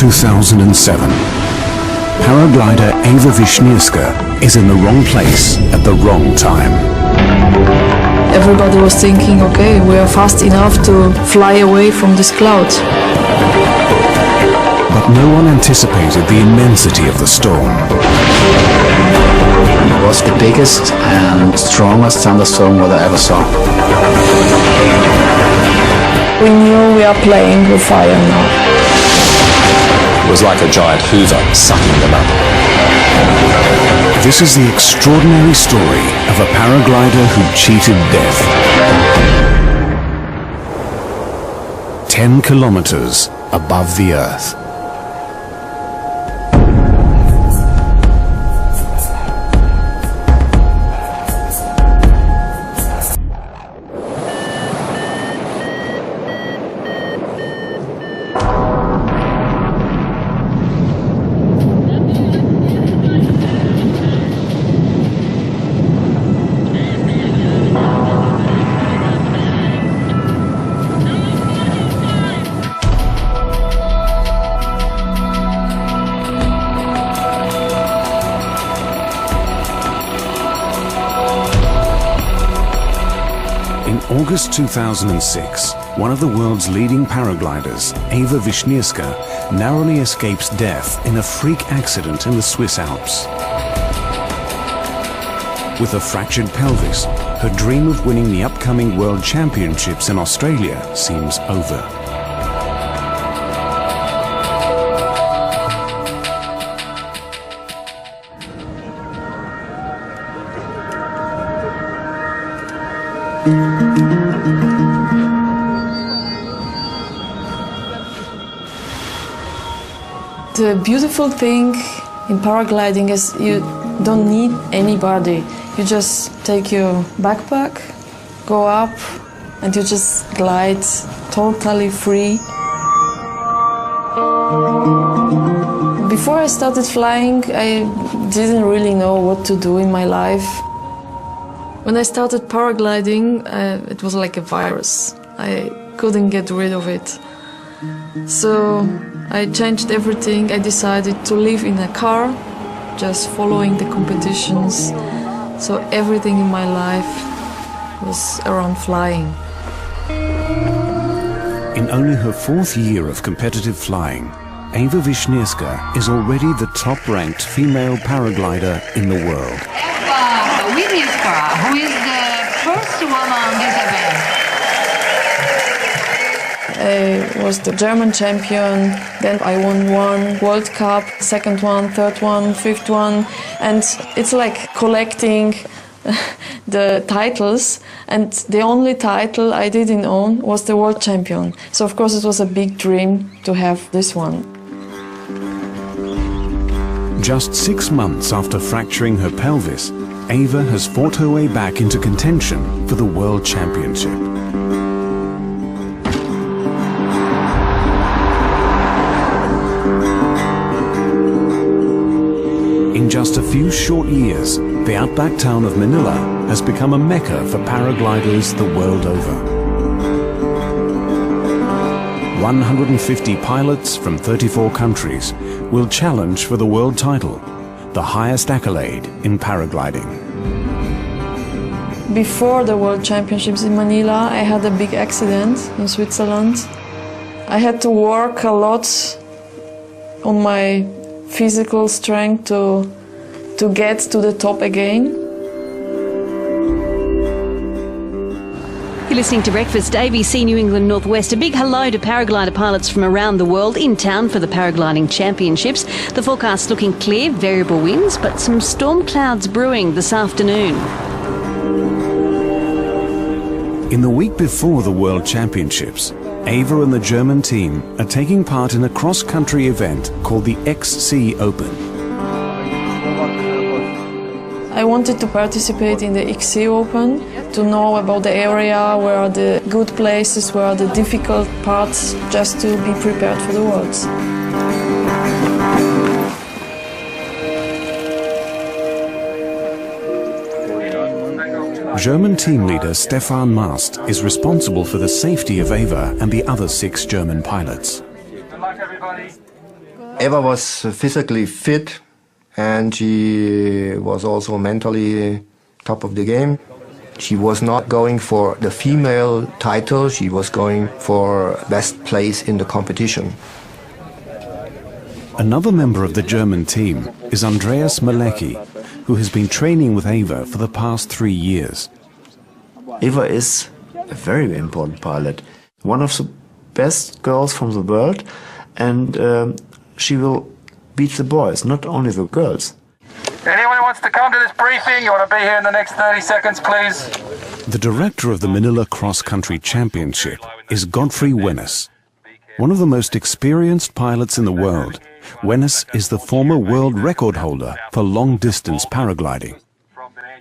2007. Paraglider Ewa Wisnierska is in the wrong place at the wrong time. Everybody was thinking, okay, we are fast enough to fly away from this cloud. But no one anticipated the immensity of the storm. It was the biggest and strongest thunderstorm that I ever saw. We knew we are playing with fire now. It was like a giant hoover sucking them up. This is the extraordinary story of a paraglider who cheated death. 10 kilometers above the Earth. In August 2006, one of the world's leading paragliders, Ewa Wisnierska, narrowly escapes death in a freak accident in the Swiss Alps. With a fractured pelvis, her dream of winning the upcoming World Championships in Australia seems over. The beautiful thing in paragliding is you don't need anybody. You just take your backpack, go up, and you just glide totally free. Before I started flying, I didn't really know what to do in my life. When I started paragliding, it was like a virus. I couldn't get rid of it. So I changed everything. I decided to live in a car, just following the competitions. So everything in my life was around flying. In only her 4th year of competitive flying, Ewa Wisnierska is already the top-ranked female paraglider in the world. Ewa Wisnierska, who is the first woman on this event. I was the German champion, then I won one World Cup, second one, third one, fifth one, and it's like collecting the titles, and the only title I didn't own was the world champion. So of course it was a big dream to have this one. Just 6 months after fracturing her pelvis, Ewa has fought her way back into contention for the World Championship. In just a few short years, the outback town of Manila has become a mecca for paragliders the world over. 150 pilots from 34 countries will challenge for the world title, the highest accolade in paragliding. Before the World Championships in Manila, I had a big accident in Switzerland. I had to work a lot on my physical strength to get to the top again. You're listening to Breakfast, ABC New England Northwest. A big hello to paraglider pilots from around the world in town for the paragliding championships. The forecast looking clear, variable winds, but some storm clouds brewing this afternoon. In the week before the World Championships, Ewa and the German team are taking part in a cross-country event called the XC Open. I wanted to participate in the XC Open, to know about the area, where are the good places, where are the difficult parts, just to be prepared for the Worlds. German team leader Stefan Mast is responsible for the safety of Ewa and the other 6 German pilots. Ewa was physically fit, and she was also mentally top of the game. She was not going for the female title, she was going for best place in the competition. Another member of the German team is Andreas Malecki, who has been training with Ewa for the past 3 years. Ewa is a very important pilot, one of the best girls from the world, and she will beat the boys, not only the girls. Anyone who wants to come to this briefing, you want to be here in the next 30 seconds, please. The director of the Manila Cross Country Championship is Godfrey Wennes. One of the most experienced pilots in the world, Wennes is the former world record holder for long-distance paragliding.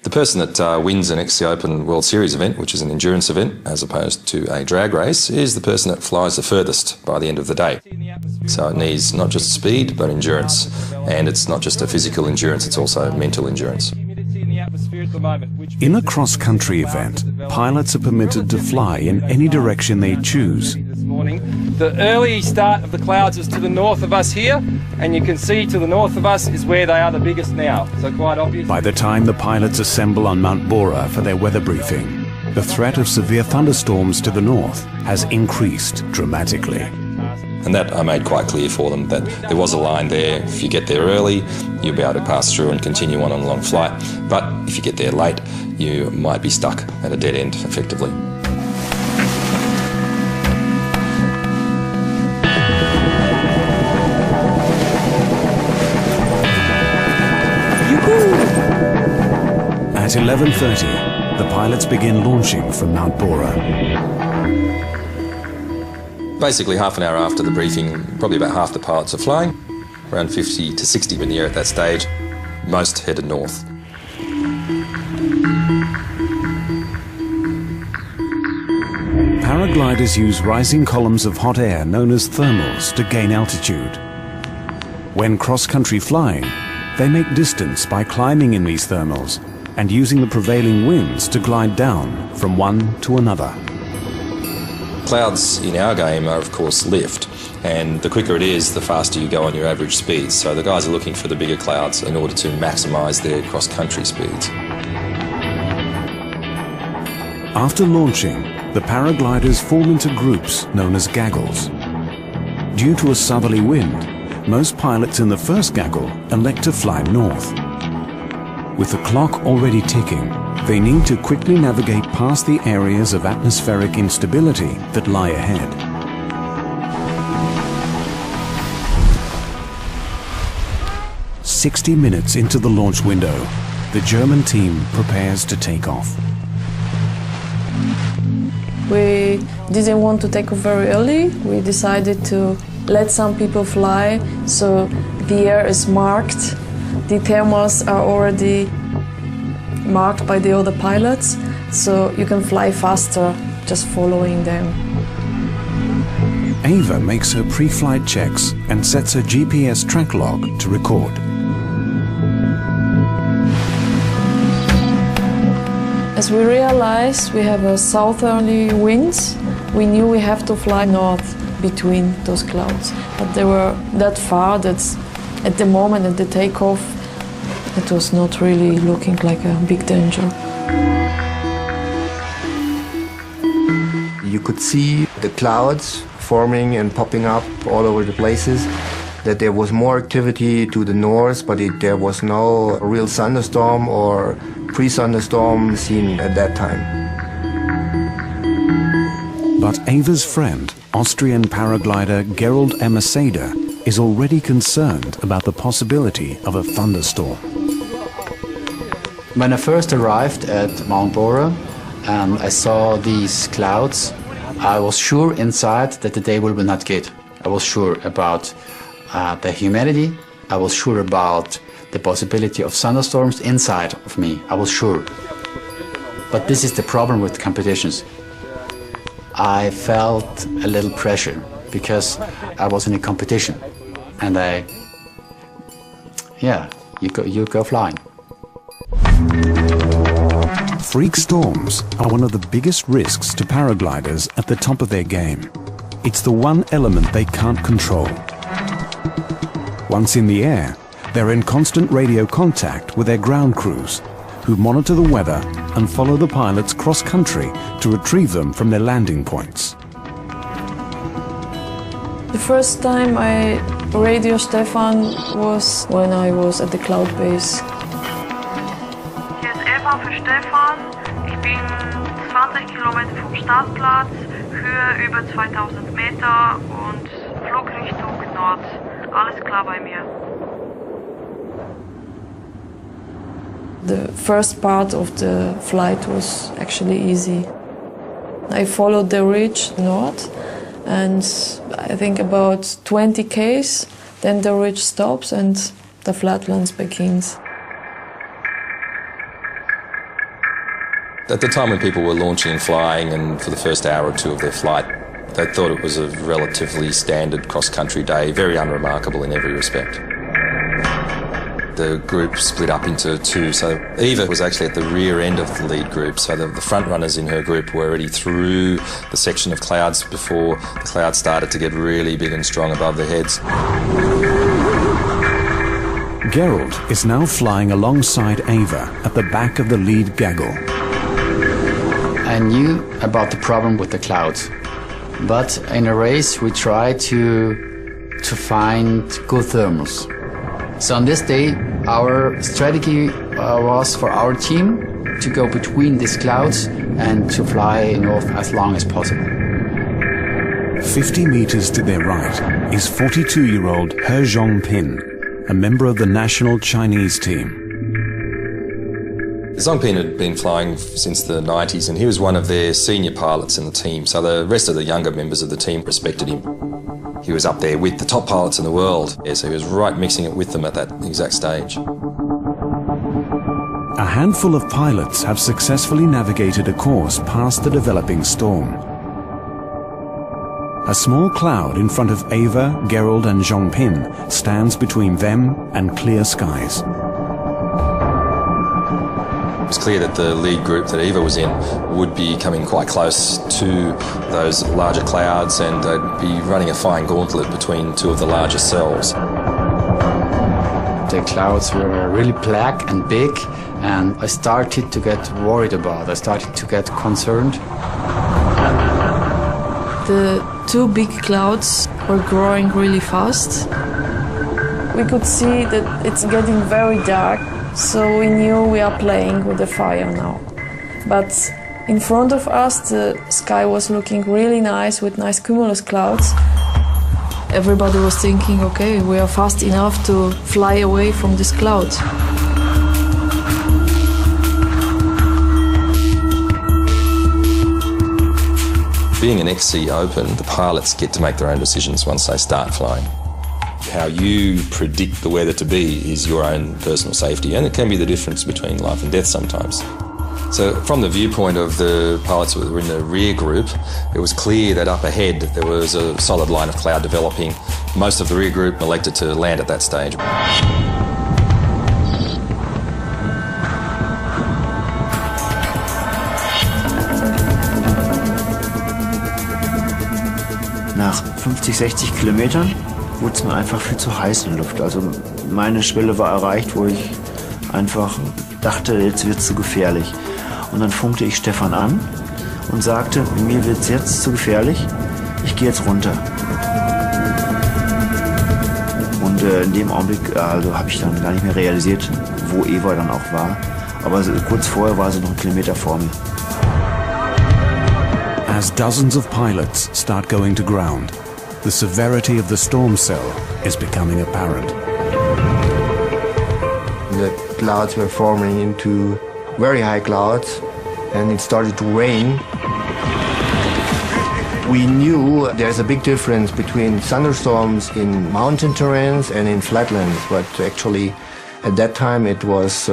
The person that wins an XC Open World Series event, which is an endurance event as opposed to a drag race, is the person that flies the furthest by the end of the day. So it needs not just speed but endurance, and it's not just a physical endurance, it's also mental endurance. In a cross-country event, pilots are permitted to fly in any direction they choose. The early start of the clouds is to the north of us here, and you can see to the north of us is where they are the biggest now, so quite obvious. By the time the pilots assemble on Mount Bora for their weather briefing, the threat of severe thunderstorms to the north has increased dramatically. And that I made quite clear for them, that there was a line there. If you get there early, you'll be able to pass through and continue on a long flight. But if you get there late, you might be stuck at a dead end, effectively. At 11:30, the pilots begin launching from Mount Bora. Basically, half an hour after the briefing, probably about half the pilots are flying, around 50 to 60 in the air at that stage, most headed north. Paragliders use rising columns of hot air known as thermals to gain altitude. When cross-country flying, they make distance by climbing in these thermals and using the prevailing winds to glide down from one to another. Clouds in our game are of course lift, and the quicker it is, the faster you go on your average speeds. So the guys are looking for the bigger clouds in order to maximise their cross-country speeds. After launching, the paragliders form into groups known as gaggles. Due to a southerly wind, most pilots in the first gaggle elect to fly north. With the clock already ticking, they need to quickly navigate past the areas of atmospheric instability that lie ahead. "60 minutes into the launch window, the German team prepares to take off. We didn't want to take off very early. We decided to let some people fly, so the air is marked. The thermals are already marked by the other pilots, so you can fly faster just following them. Ewa makes her pre-flight checks and sets her GPS track log to record. As we realized we have a southerly winds, we knew we have to fly north between those clouds. But they were that far that at the moment at the takeoff, it was not really looking like a big danger. You could see the clouds forming and popping up all over the places, that there was more activity to the north, but there was no real thunderstorm or pre-thunderstorm seen at that time. But Ewa's friend, Austrian paraglider Gerald Emerseder, is already concerned about the possibility of a thunderstorm. When I first arrived at Mount Bora and I saw these clouds, I was sure inside that the day will be not good. I was sure about the humidity. I was sure about the possibility of thunderstorms inside of me. I was sure. But this is the problem with competitions. I felt a little pressure because I was in a competition, and you go flying. Freak storms are one of the biggest risks to paragliders at the top of their game. It's the one element they can't control. Once in the air, they're in constant radio contact with their ground crews, who monitor the weather and follow the pilots cross-country to retrieve them from their landing points. The first time I radio Stefan was when I was at the cloud base. Hier ist Ewa für Stefan. Ich bin 20 Kilometer vom Startplatz, Höhe über 2000 Meter und Flugrichtung Nord. Alles klar bei mir. The first part of the flight was actually easy. I followed the ridge north, and I think about 20 km, then the ridge stops and the flatlands begins. At the time when people were launching and flying, and for the first hour or two of their flight, they thought it was a relatively standard cross-country day, very unremarkable in every respect. The group split up into two, so Ewa was actually at the rear end of the lead group, so the front runners in her group were already through the section of clouds before the clouds started to get really big and strong above their heads. Gerald is now flying alongside Ewa at the back of the lead gaggle. I knew about the problem with the clouds, but in a race we try to find good thermals. So on this day, our strategy was for our team to go between these clouds and to fly north as long as possible. 50 meters to their right is 42-year-old He Zhongpin, a member of the national Chinese team. Zhongpin had been flying since the 90s, and he was one of their senior pilots in the team, so the rest of the younger members of the team respected him. He was up there with the top pilots in the world, so he was right mixing it with them at that exact stage. A handful of pilots have successfully navigated a course past the developing storm. A small cloud in front of Ewa, Gerald and Zhongpin stands between them and clear skies. It was clear that the lead group that Ewa was in would be coming quite close to those larger clouds, and they'd be running a fine gauntlet between two of the larger cells. The clouds were really black and big, and I started to get worried about it. I started to get concerned. The two big clouds were growing really fast. We could see that it's getting very dark, so we knew we are playing with the fire now. But in front of us, the sky was looking really nice with nice cumulus clouds. Everybody was thinking, okay, we are fast enough to fly away from this cloud. Being an XC Open, the pilots get to make their own decisions once they start flying. How you predict the weather to be is your own personal safety, and it can be the difference between life and death sometimes. So from the viewpoint of the pilots who were in the rear group, it was clear that up ahead there was a solid line of cloud developing. Most of the rear group elected to land at that stage. Nach 50, 60 Kilometern wurde es mir einfach viel zu heiß in der Luft. Also meine Schwelle war erreicht, wo ich einfach dachte, jetzt wird es zu gefährlich. Und dann funkte ich Stefan an und sagte, mir wird es jetzt zu gefährlich, ich gehe jetzt runter. Und in dem Augenblick habe ich dann gar nicht mehr realisiert, wo Ewa dann auch war. Aber kurz vorher war sie noch einen Kilometer vor mir. As dozens of pilots start going to ground, the severity of the storm cell is becoming apparent. The clouds were forming into very high clouds, and it started to rain. We knew there's a big difference between thunderstorms in mountain terrains and in flatlands, but actually at that time it was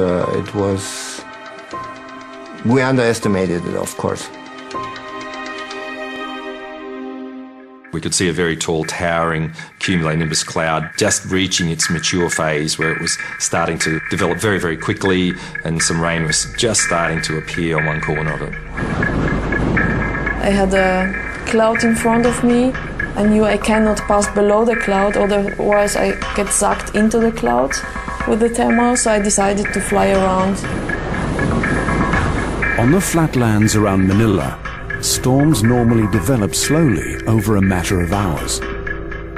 we underestimated it, of course. We could see a very tall, towering cumulonimbus cloud just reaching its mature phase, where it was starting to develop very, very quickly, and some rain was just starting to appear on one corner of it. I had a cloud in front of me, I knew I cannot pass below the cloud, otherwise I get sucked into the cloud with the thermal, so I decided to fly around. On the flatlands around Manila, storms normally develop slowly over a matter of hours.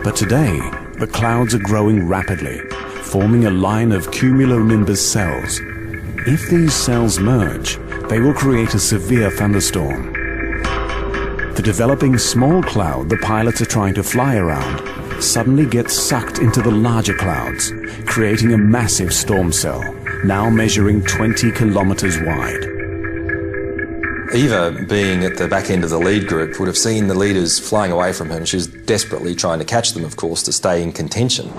But today, the clouds are growing rapidly, forming a line of cumulonimbus cells. If these cells merge, they will create a severe thunderstorm. The developing small cloud the pilots are trying to fly around suddenly gets sucked into the larger clouds, creating a massive storm cell, now measuring 20 kilometers wide. Ewa, being at the back end of the lead group, would have seen the leaders flying away from her, and she was desperately trying to catch them, of course, to stay in contention.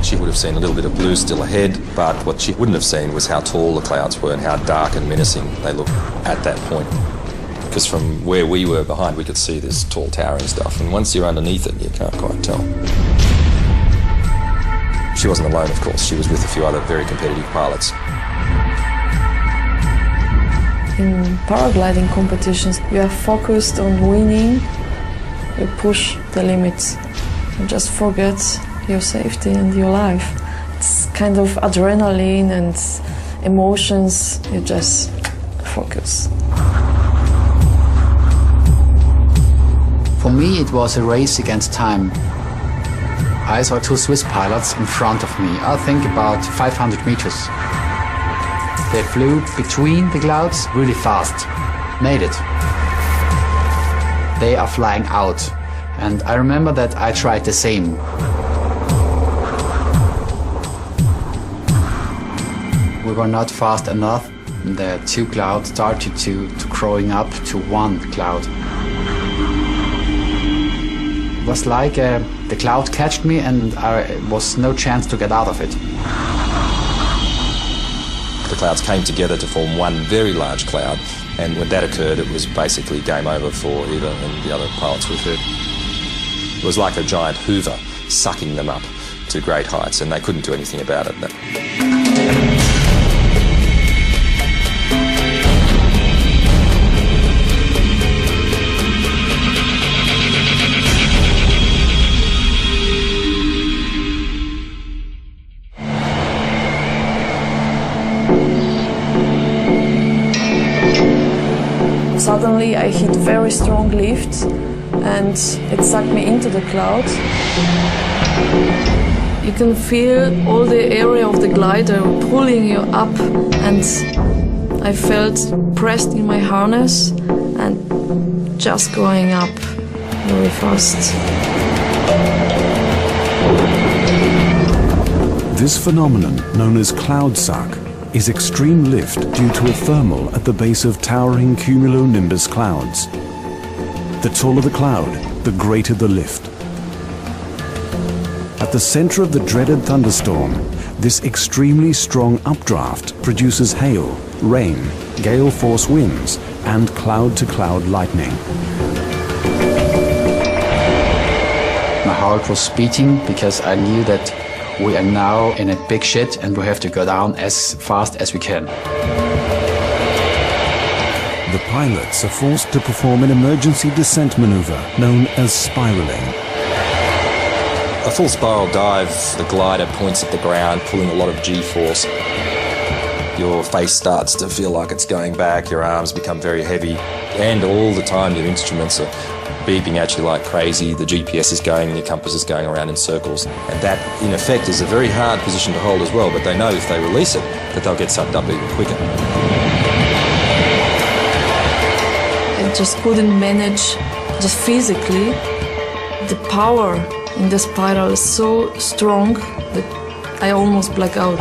She would have seen a little bit of blue still ahead, but what she wouldn't have seen was how tall the clouds were and how dark and menacing they looked at that point. Because from where we were behind, we could see this tall towering stuff, and once you're underneath it, you can't quite tell. She wasn't alone, of course. She was with a few other very competitive pilots. In paragliding competitions, you are focused on winning, you push the limits, you just forget your safety and your life. It's kind of adrenaline and emotions, you just focus. For me, it was a race against time. I saw two Swiss pilots in front of me, I think about 500 meters. They flew between the clouds really fast, made it. They are flying out, and I remember that I tried the same. We were not fast enough. The two clouds started to growing up to one cloud. It was like the cloud catched me and there was no chance to get out of it. The clouds came together to form one very large cloud, and when that occurred, it was basically game over for Ewa and the other pilots with her. It was like a giant hoover sucking them up to great heights, and they couldn't do anything about it. Suddenly I hit very strong lift and it sucked me into the cloud. You can feel all the area of the glider pulling you up, and I felt pressed in my harness and just going up very fast. This phenomenon, known as cloud suck, is extreme lift due to a thermal at the base of towering cumulonimbus clouds. The taller the cloud, the greater the lift. At the center of the dreaded thunderstorm, this extremely strong updraft produces hail, rain, gale force winds, and cloud-to-cloud lightning. My heart was beating because I knew that we are now in a big shit and we have to go down as fast as we can. The pilots are forced to perform an emergency descent maneuver known as spiraling. A full spiral dive, the glider points at the ground, pulling a lot of G-force. Your face starts to feel like it's going back, your arms become very heavy, and all the time your instruments are beeping at you like crazy, the GPS is going and your compass is going around in circles. And that, in effect, is a very hard position to hold as well, but they know if they release it, that they'll get sucked up even quicker. I just couldn't manage, just physically. The power in the spiral is so strong that I almost black out.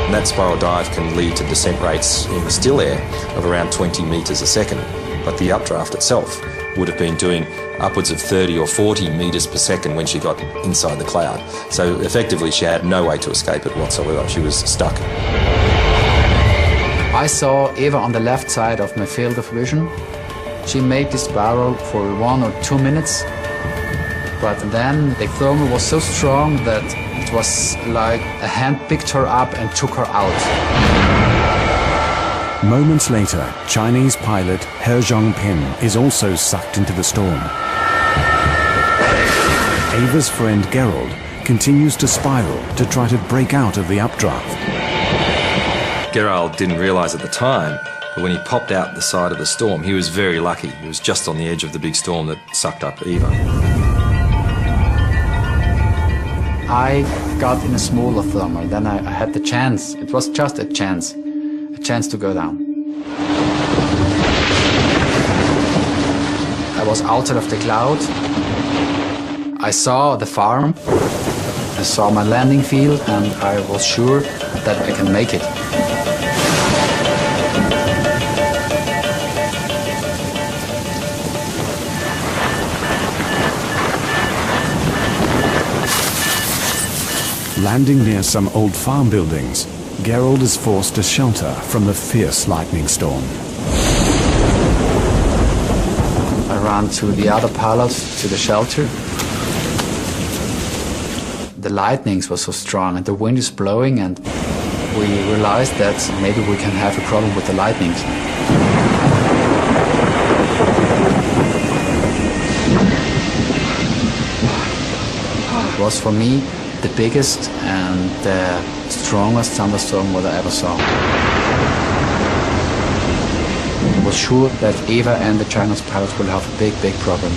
And that spiral dive can lead to descent rates in the still air of around 20 metres a second. But the updraft itself would have been doing upwards of 30 or 40 metres per second when she got inside the cloud. So effectively she had no way to escape it whatsoever. She was stuck. I saw Ewa on the left side of my field of vision. She made this spiral for 1 or 2 minutes, but then the thermal was so strong that it was like a hand picked her up and took her out. Moments later, Chinese pilot He Zhongpin is also sucked into the storm. Ewa's friend Gerald continues to spiral to try to break out of the updraft. Gerald didn't realise at the time, but when he popped out the side of the storm, he was very lucky. He was just on the edge of the big storm that sucked up Ewa. I got in a smaller thermal, then I had the chance. It was just a chance to go down. I was outside of the cloud. I saw the farm, I saw my landing field, and I was sure that I can make it. Landing near some old farm buildings, Gerald is forced to shelter from the fierce lightning storm. I ran to the other pilots to the shelter. The lightnings were so strong and the wind is blowing, and we realized that maybe we can have a problem with the lightnings. It was for me the biggest and the strongest thunderstorm that I ever saw. I was sure that Ewa and the Chinese pilots will have a big problem.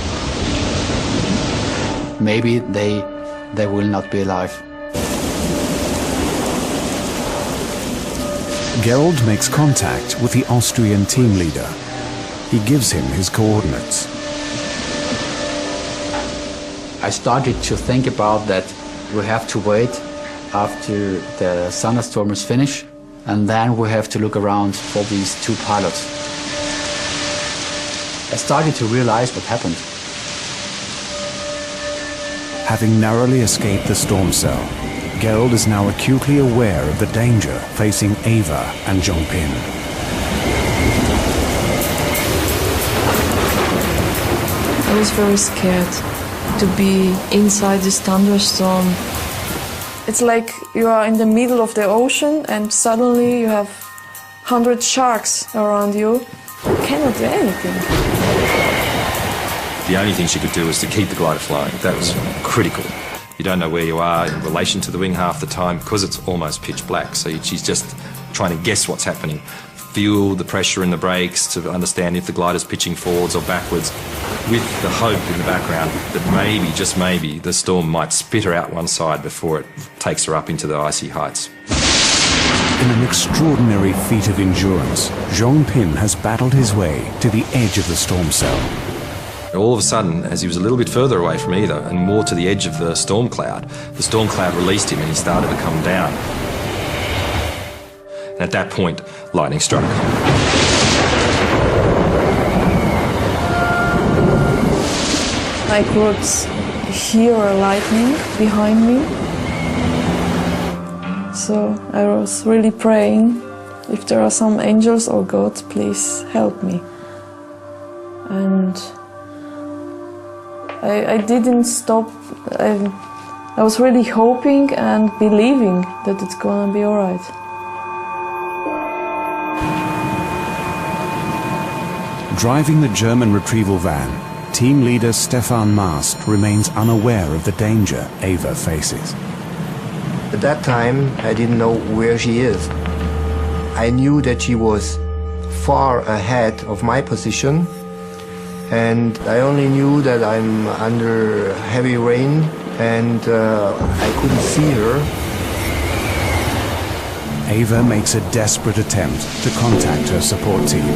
Maybe they will not be alive. Gerald makes contact with the Austrian team leader. He gives him his coordinates. I started to think about that we have to wait after the thunderstorm is finished, and then we have to look around for these two pilots. I started to realize what happened. Having narrowly escaped the storm cell, Gerald is now acutely aware of the danger facing Ewa and Zhongpin. I was very scared to be inside this thunderstorm. It's like you are in the middle of the ocean and suddenly you have 100 sharks around you. You cannot do anything. The only thing she could do was to keep the glider flying. That was critical. You don't know where you are in relation to the wing half the time because it's almost pitch black. So she's just trying to guess what's happening, feel the pressure in the brakes to understand if the glider's pitching forwards or backwards, with the hope in the background that maybe, just maybe, the storm might spit her out one side before it takes her up into the icy heights. In an extraordinary feat of endurance, Zhongpin has battled his way to the edge of the storm cell. All of a sudden, as he was a little bit further away from Ewa and more to the edge of the storm cloud released him and he started to come down. And at that point, lightning struck. I could hear a lightning behind me. So I was really praying, if there are some angels or God, please help me. And I didn't stop. I was really hoping and believing that it's gonna be all right. Driving the German retrieval van, team leader Stefan Mast remains unaware of the danger Ewa faces. At that time, I didn't know where she is. I knew that she was far ahead of my position, and I only knew that I'm under heavy rain and I couldn't see her. Ewa makes a desperate attempt to contact her support team.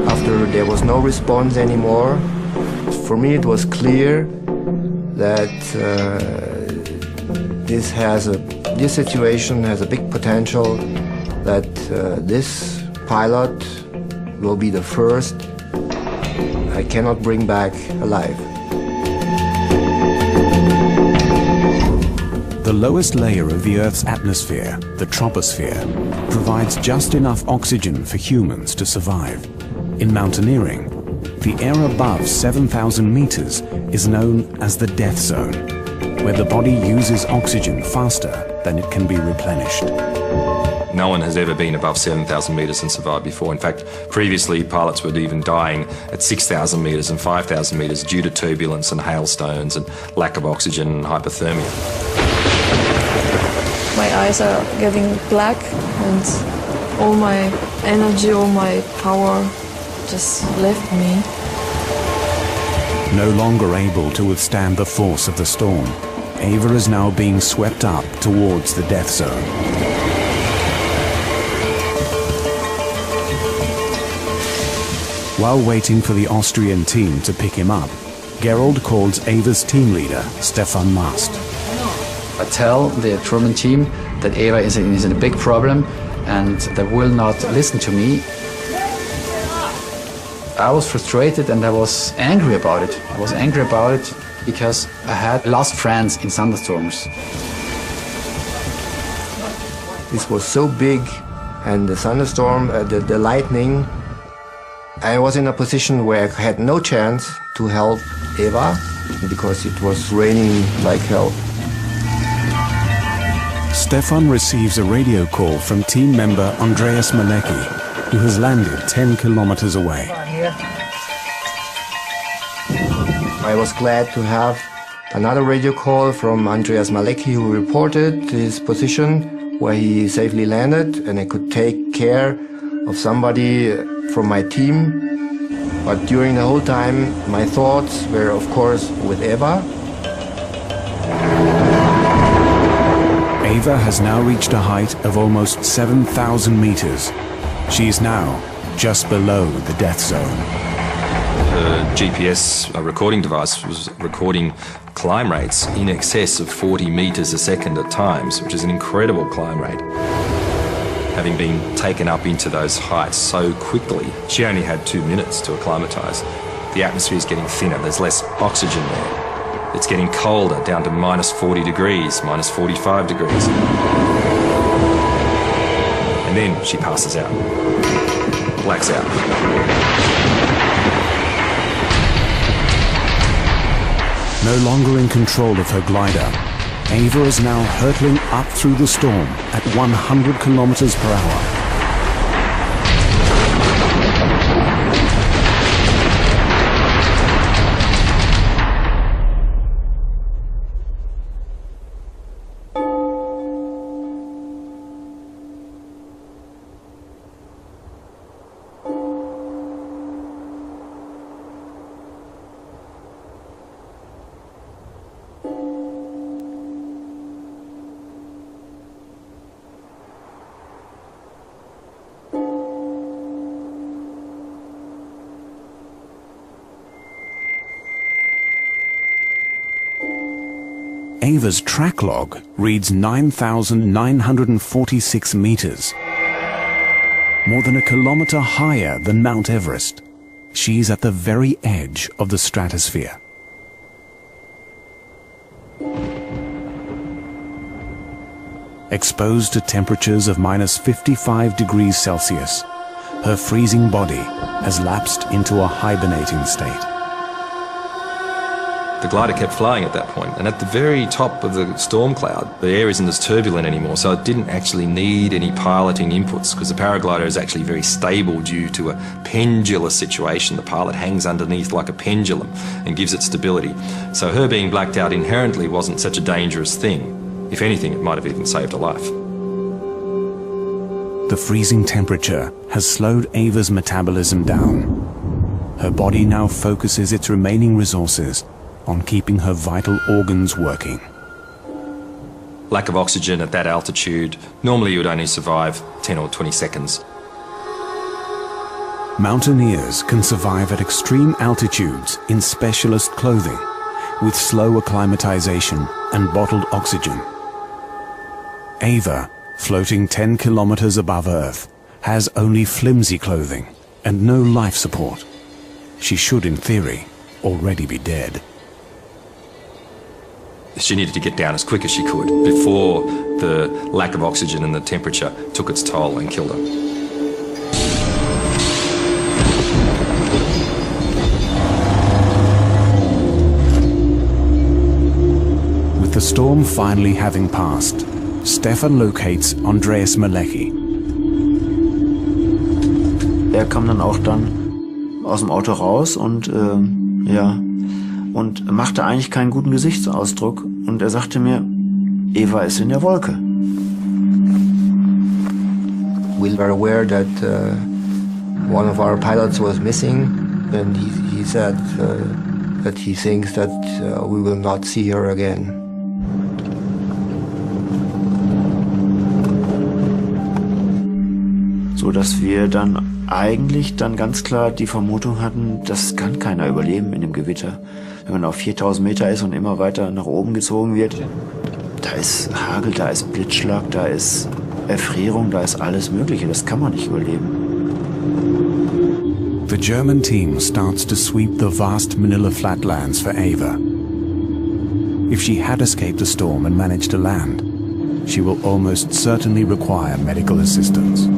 After there was no response anymore, for me it was clear that this situation has a big potential, that this pilot will be the first I cannot bring back alive. The lowest layer of the Earth's atmosphere, the troposphere, provides just enough oxygen for humans to survive. In mountaineering, the air above 7,000 meters is known as the death zone, where the body uses oxygen faster than it can be replenished. No one has ever been above 7,000 metres and survived before. In fact, previously pilots were even dying at 6,000 metres and 5,000 metres due to turbulence and hailstones and lack of oxygen and hypothermia. My eyes are getting black and all my energy, all my power just left me. No longer able to withstand the force of the storm, Ewa is now being swept up towards the death zone. While waiting for the Austrian team to pick him up, Gerald calls Ewa's team leader, Stefan Mast. I tell the German team that Ewa is in a big problem and they will not listen to me. I was frustrated and I was angry about it. I was angry about it because I had lost friends in thunderstorms. This was so big, and the thunderstorm, the lightning, I was in a position where I had no chance to help Ewa because it was raining like hell. Stefan receives a radio call from team member Andreas Malecki, who has landed 10 kilometers away. I was glad to have another radio call from Andreas Malecki, who reported his position where he safely landed, and I could take care of somebody from my team. But during the whole time, my thoughts were, of course, with Ewa. Ewa has now reached a height of almost 7,000 meters. She is now just below the death zone. The GPS recording device was recording climb rates in excess of 40 meters a second at times, which is an incredible climb rate. Having been taken up into those heights so quickly, she only had 2 minutes to acclimatise. The atmosphere is getting thinner, there's less oxygen there. It's getting colder, down to minus 40 degrees, minus 45 degrees. And then she passes out, blacks out. No longer in control of her glider, Ewa is now hurtling up through the storm at 100 kilometers per hour. Ewa's track log reads 9,946 meters, more than a kilometer higher than Mount Everest. She's at the very edge of the stratosphere. Exposed to temperatures of minus 55 degrees Celsius, her freezing body has lapsed into a hibernating state. The glider kept flying at that point, and at the very top of the storm cloud, the air isn't as turbulent anymore, so it didn't actually need any piloting inputs because the paraglider is actually very stable due to a pendular situation. The pilot hangs underneath like a pendulum and gives it stability. So her being blacked out inherently wasn't such a dangerous thing. If anything, it might have even saved her life. The freezing temperature has slowed Ewa's metabolism down. Her body now focuses its remaining resources on keeping her vital organs working. Lack of oxygen at that altitude, normally you would only survive 10 or 20 seconds. Mountaineers can survive at extreme altitudes in specialist clothing, with slow acclimatization and bottled oxygen. Ewa, floating 10 kilometers above Earth, has only flimsy clothing and no life support. She should, in theory, already be dead. She needed to get down as quick as she could before the lack of oxygen and the temperature took its toll and killed her. the storm finally having passed, Stefan locates Andreas Malecki. Er kam dann auch aus dem Auto raus und und machte eigentlich keinen guten Gesichtsausdruck. Und er sagte mir, Ewa ist in der Wolke. We were aware that one of our pilots was missing, and he said that he thinks that we will not see her again. So dass wir dann eigentlich ganz klar die Vermutung hatten, das kann keiner überleben in dem Gewitter. Wenn man auf 4000 Meter ist und immer weiter nach oben gezogen wird, da ist Hagel, da ist Blitzschlag, da ist Erfrierung, da ist alles Mögliche. Das kann man nicht überleben. The German team starts to sweep the vast Manila flatlands for Ewa. If she had escaped the storm and managed to land, she will almost certainly require medical assistance.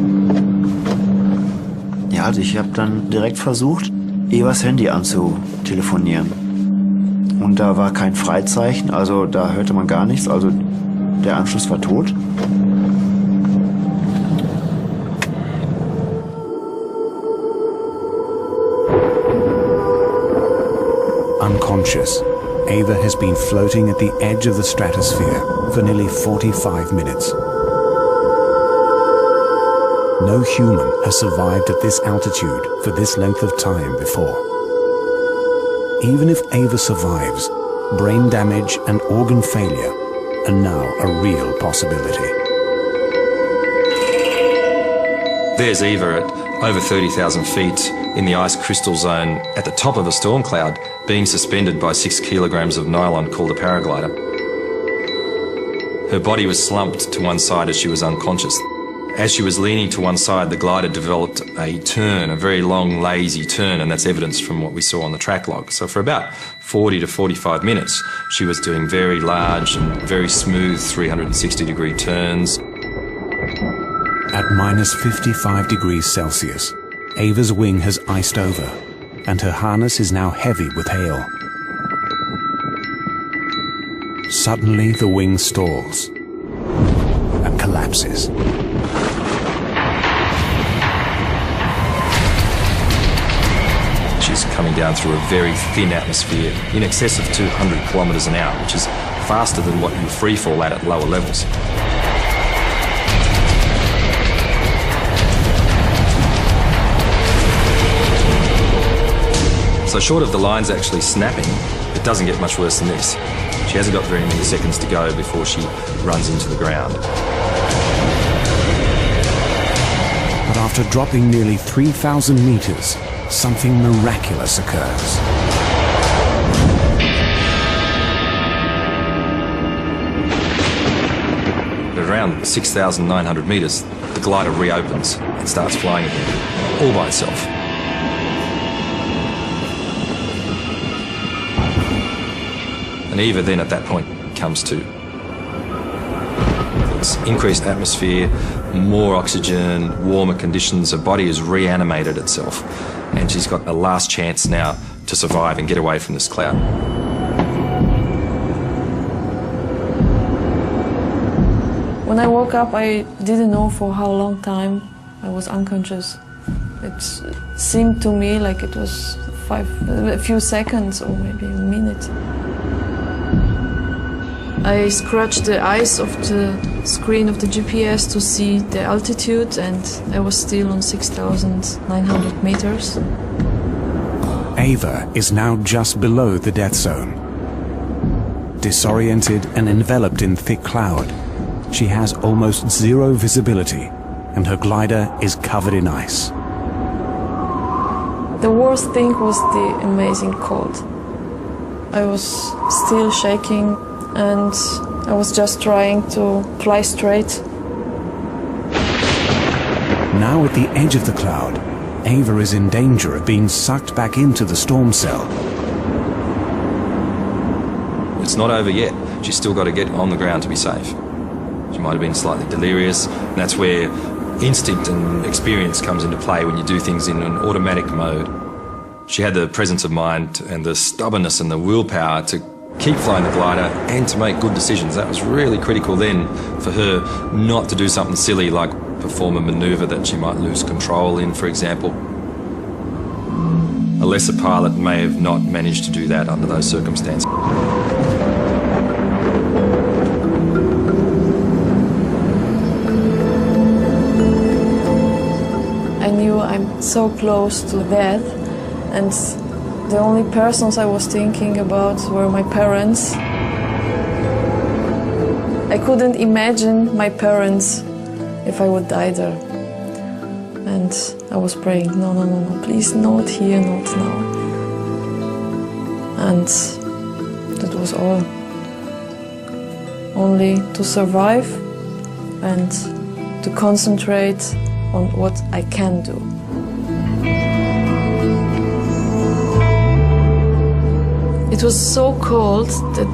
Ja, also ich habe dann direkt versucht, Ewas Handy anzutelefonieren. Und da war kein Freizeichen, also da hörte man gar nichts, also der Anschluss war tot. Unconscious, Ewa has been floating at the edge of the stratosphere for nearly 45 minutes. No human has survived at this altitude for this length of time before. Even if Ewa survives, brain damage and organ failure are now a real possibility. There's Ewa at over 30,000 feet in the ice crystal zone at the top of a storm cloud, being suspended by 6 kilograms of nylon called a paraglider. Her body was slumped to one side as she was unconscious. As she was leaning to one side, the glider developed a turn, a very long, lazy turn, and that's evidence from what we saw on the track log. So for about 40 to 45 minutes, she was doing very large and very smooth 360-degree turns. At minus 55 degrees Celsius, Ewa's wing has iced over, and her harness is now heavy with hail. Suddenly, the wing stalls and collapses. She's coming down through a very thin atmosphere, in excess of 200 kilometres an hour, which is faster than what you free fall at lower levels. So short of the lines actually snapping, it doesn't get much worse than this. She hasn't got very many seconds to go before she runs into the ground. But after dropping nearly 3,000 meters, something miraculous occurs. At around 6,900 meters, the glider reopens and starts flying again, all by itself. And Ewa then at that point comes to. It's increased atmosphere, more oxygen, warmer conditions, her body has reanimated itself, and she's got a last chance now to survive and get away from this cloud. When I woke up, I didn't know for how long time I was unconscious. It seemed to me like it was a few seconds or maybe a minute. I scratched the ice of the screen of the GPS to see the altitude, and I was still on 6,900 meters. Ewa is now just below the death zone. Disoriented and enveloped in thick cloud, she has almost zero visibility, and her glider is covered in ice. The worst thing was the amazing cold. I was still shaking, and I was just trying to fly straight. Now at the edge of the cloud, Ewa is in danger of being sucked back into the storm cell. It's not over yet. She's still got to get on the ground to be safe. She might have been slightly delirious, and that's where instinct and experience comes into play when you do things in an automatic mode. She had the presence of mind and the stubbornness and the willpower to keep flying the glider and to make good decisions. That was really critical then for her not to do something silly like perform a manoeuvre that she might lose control in, for example. A lesser pilot may have not managed to do that under those circumstances. I knew I'm so close to death, and the only persons I was thinking about were my parents. I couldn't imagine my parents if I would die there. And I was praying, no, no, no, no, please, not here, not now. And that was all. Only to survive and to concentrate on what I can do. It was so cold that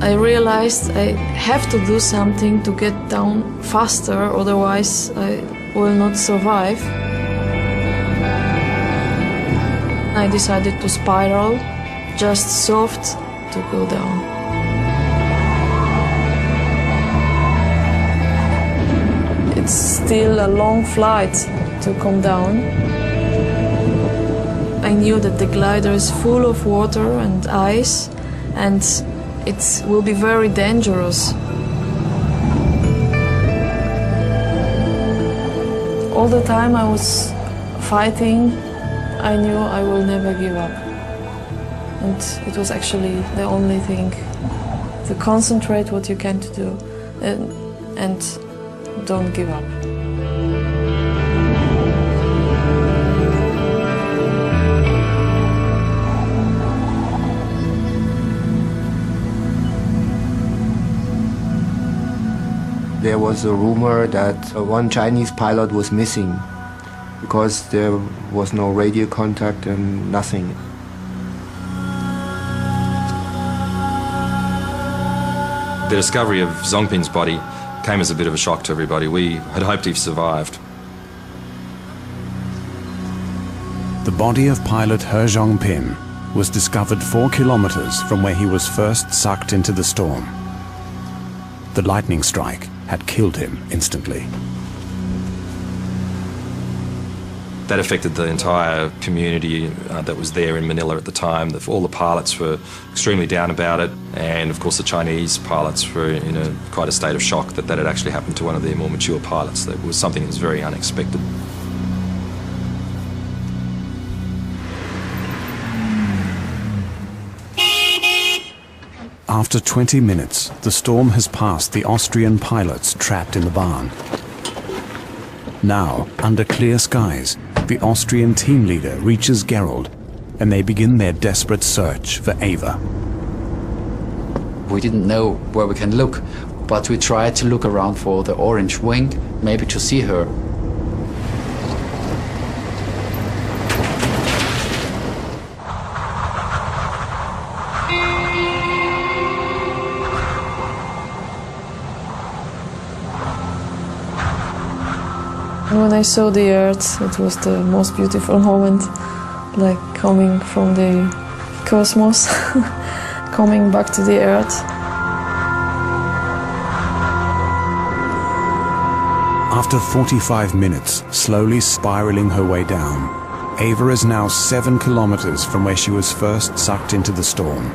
I realized I have to do something to get down faster, otherwise I will not survive. I decided to spiral, just soft to go down. It's still a long flight to come down. I knew that the glider is full of water and ice, and it will be very dangerous. All the time I was fighting, I knew I will never give up. And it was actually the only thing, to concentrate what you can to do and don't give up. There was a rumor that one Chinese pilot was missing because there was no radio contact and nothing. The discovery of Zongpin's body came as a bit of a shock to everybody. We had hoped he survived. The body of pilot He Zongpin was discovered 4 kilometers from where he was first sucked into the storm. The lightning strike had killed him instantly. That affected the entire community that was there in Manila at the time. All the pilots were extremely down about it, and of course the Chinese pilots were in quite a state of shock that had actually happened to one of their more mature pilots. That was something that was very unexpected. After 20 minutes, the storm has passed the Austrian pilots trapped in the barn. Now, under clear skies, the Austrian team leader reaches Gerald, and they begin their desperate search for Ewa. We didn't know where we can look, but we tried to look around for the orange wing, maybe to see her. When I saw the Earth, it was the most beautiful moment, like coming from the cosmos, coming back to the Earth. After 45 minutes, slowly spiraling her way down, Ewa is now 7 kilometers from where she was first sucked into the storm.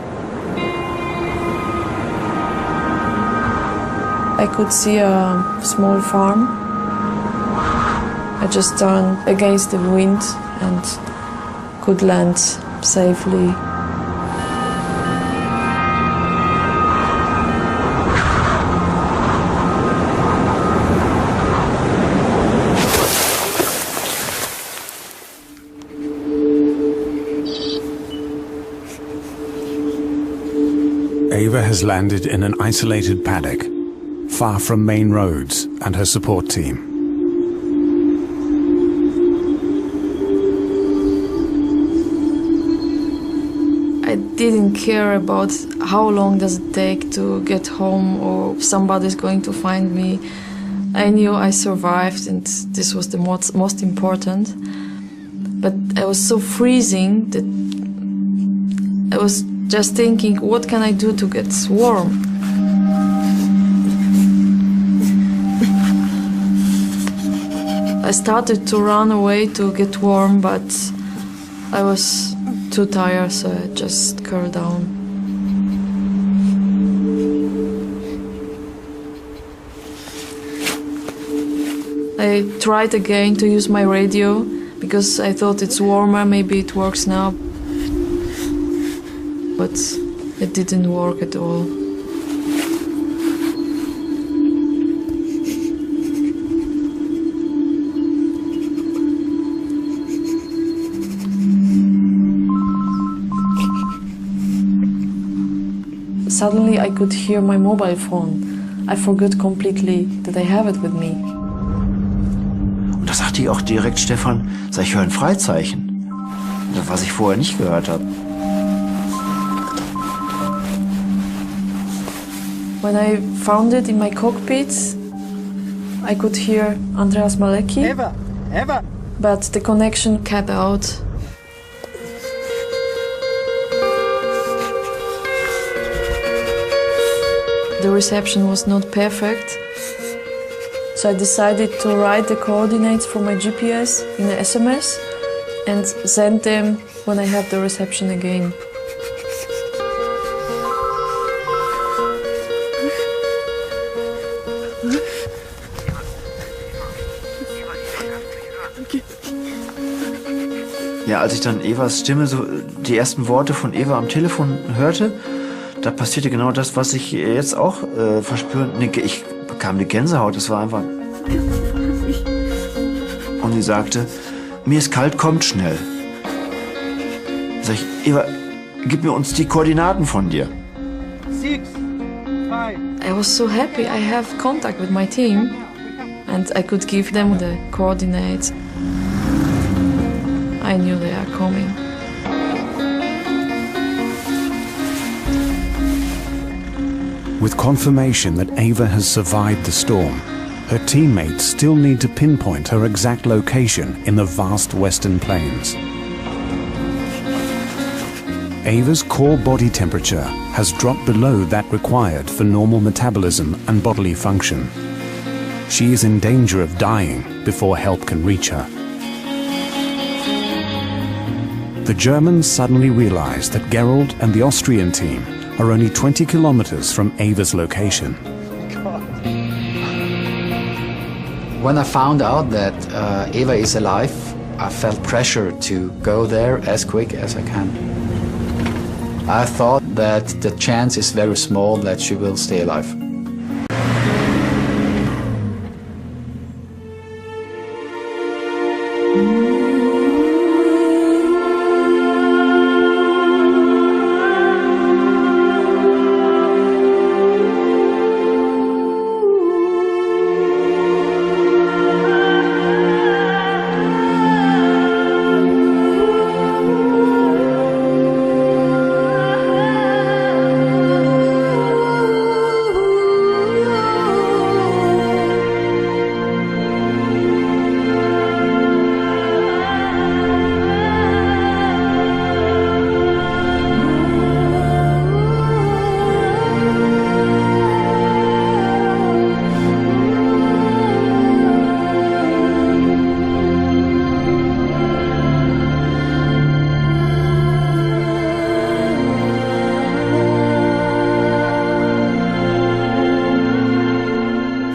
I could see a small farm. I just turned against the wind and could land safely. Ewa has landed in an isolated paddock, far from main roads and her support team. I didn't care about how long does it take to get home or if somebody's going to find me. I knew I survived, and this was the most important. But I was so freezing that I was just thinking, what can I do to get warm? I started to run away to get warm, but I was too tired, so I just curled down. I tried again to use my radio because I thought it's warmer, maybe it works now. But it didn't work at all. Suddenly I could hear my mobile phone. I forgot completely that I have it with me. Und da sagte ich auch direkt, Stefan, ich höre ein Freizeichen, was ich vorher nicht gehört habe. When I found it in my cockpit, I could hear Andreas Malecki, Ewa! But the connection cut out. The reception was not perfect, so I decided to write the coordinates for my GPS in an SMS and send them when I have the reception again. Ja, als ich dann Ewas Stimme, so die ersten Worte von Ewa am Telefon hörte, da passierte genau das, was ich jetzt auch verspüre. Ich bekam die Gänsehaut, das war einfach... Und sie sagte, mir ist kalt, kommt schnell. Sag ich, Ewa, gib mir uns die Koordinaten von dir. 6, 5. I was so happy I have contact with my team and I could give them the coordinates. I knew they are coming. With confirmation that Ewa has survived the storm, her teammates still need to pinpoint her exact location in the vast western plains. Ewa's core body temperature has dropped below that required for normal metabolism and bodily function. She is in danger of dying before help can reach her. The Germans suddenly realize that Gerold and the Austrian team are only 20 kilometers from Ewa's location. When I found out that Ewa is alive, I felt pressure to go there as quick as I can. I thought that the chance is very small that she will stay alive.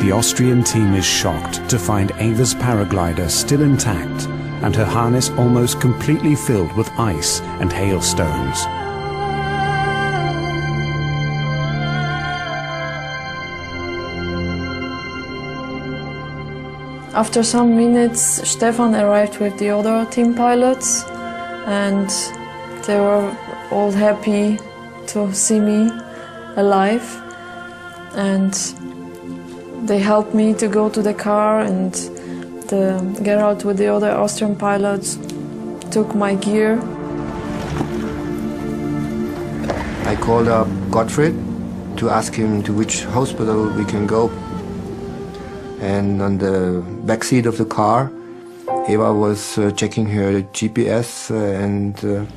The Austrian team is shocked to find Ewa's paraglider still intact and her harness almost completely filled with ice and hailstones. After some minutes, Stefan arrived with the other team pilots and they were all happy to see me alive, and they helped me to go to the car, and Gerald with the other Austrian pilots took my gear. I called up Gottfried to ask him to which hospital we can go. And on the back seat of the car, Ewa was checking her GPS and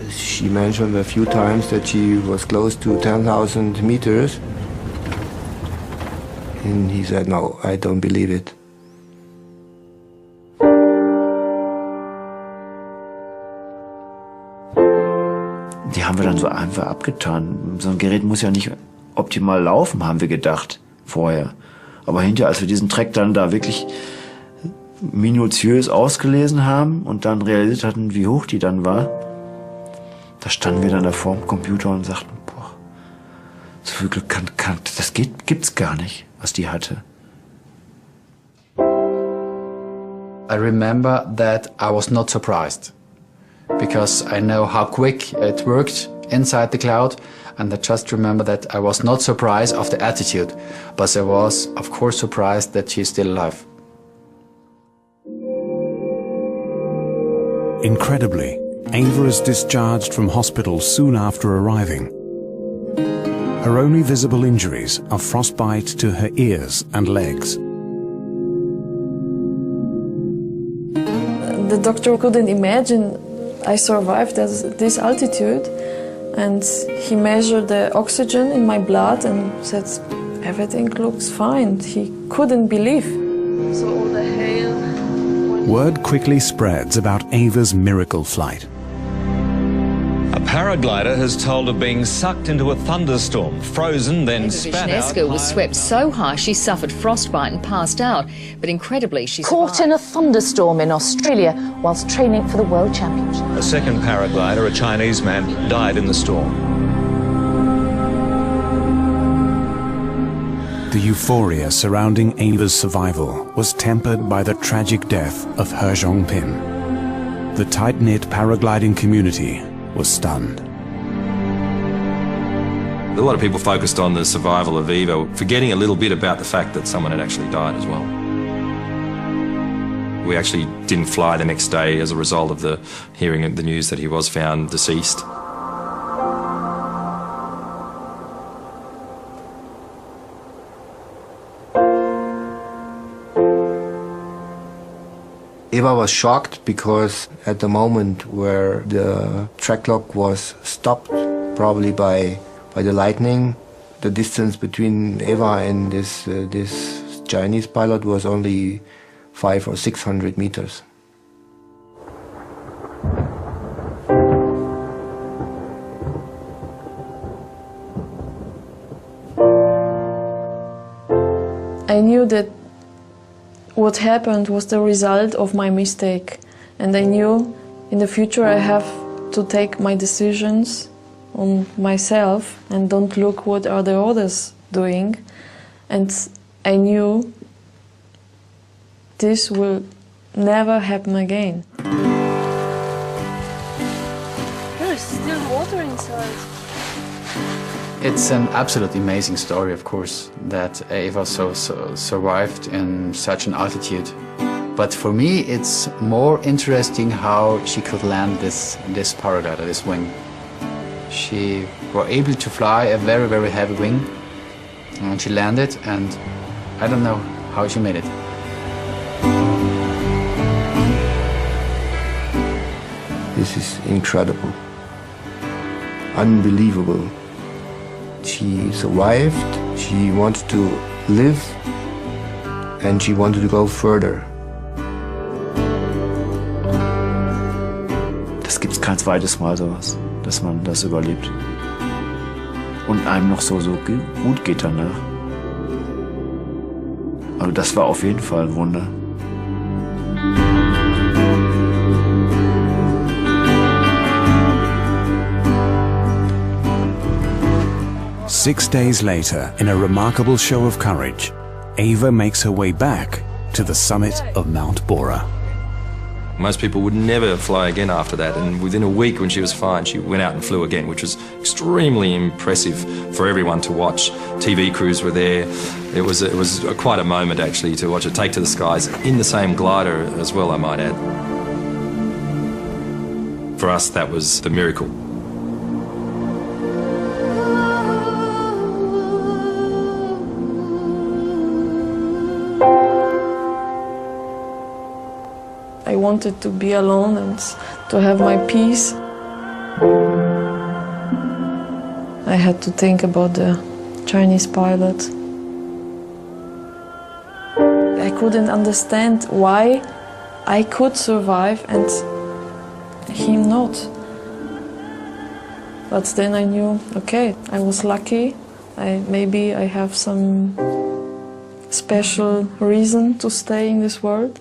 She mentioned a few times that she was close to 10,000 meters. And he said, no, I don't believe it. Die haben wir dann so einfach abgetan. So ein Gerät muss ja nicht optimal laufen, haben wir gedacht vorher. Aber hinterher, als wir diesen Track dann da wirklich minutiös ausgelesen haben und dann realisiert hatten, wie hoch die dann war, da standen wir dann da vor dem Computer und sagten, boah, so viel Glück das gibt's gar nicht, was die hatte. I remember that I was not surprised, because I know how quick it worked inside the cloud, and I just remember that I was not surprised of the attitude, but I was, of course, surprised that she's still alive. Incredibly, Ewa is discharged from hospital soon after arriving. Her only visible injuries are frostbite to her ears and legs. The doctor couldn't imagine I survived at this altitude, and he measured the oxygen in my blood and said everything looks fine. He couldn't believe. So all the hail. Word quickly spreads about Ewa's miracle flight. A paraglider has told of being sucked into a thunderstorm, frozen, then spat out. Ewa Wisnierska was swept so high she suffered frostbite and passed out, but incredibly she caught in a thunderstorm in Australia whilst training for the World Championship. A second paraglider, a Chinese man, died in the storm. The euphoria surrounding Ewa's survival was tempered by the tragic death of He Zhongping. The tight-knit paragliding community was stunned. A lot of people focused on the survival of Ewa, forgetting a little bit about the fact that someone had actually died as well. We actually didn't fly the next day as a result of the hearing the news that he was found deceased. Ewa was shocked because at the moment where the track clock was stopped, probably by the lightning, the distance between Ewa and this Chinese pilot was only 500 or 600 meters. I knew that what happened was the result of my mistake, and I knew in the future I have to take my decisions on myself and don't look what are the others doing, and I knew this will never happen again. There's still water inside. It's an absolutely amazing story, of course, that Ewa survived in such an altitude. But for me, it's more interesting how she could land this paraglider, this wing. She was able to fly a very, very heavy wing, and she landed, and I don't know how she made it. This is incredible, unbelievable. She survived, she wanted to live, and she wanted to go further. Das gibt's kein zweites Mal sowas, dass man das überlebt. Und einem noch so gut geht danach. Also das war auf jeden Fall ein Wunder. Six days later, in a remarkable show of courage, Ewa makes her way back to the summit of Mount Bora. Most people would never fly again after that, and within a week when she was fine, she went out and flew again, which was extremely impressive for everyone to watch. TV crews were there. It was quite a moment actually to watch her take to the skies in the same glider as well, I might add. For us, that was the miracle. I wanted to be alone and to have my peace. I had to think about the Chinese pilot. I couldn't understand why I could survive and him not. But then I knew, okay, I was lucky. Maybe I have some special reason to stay in this world.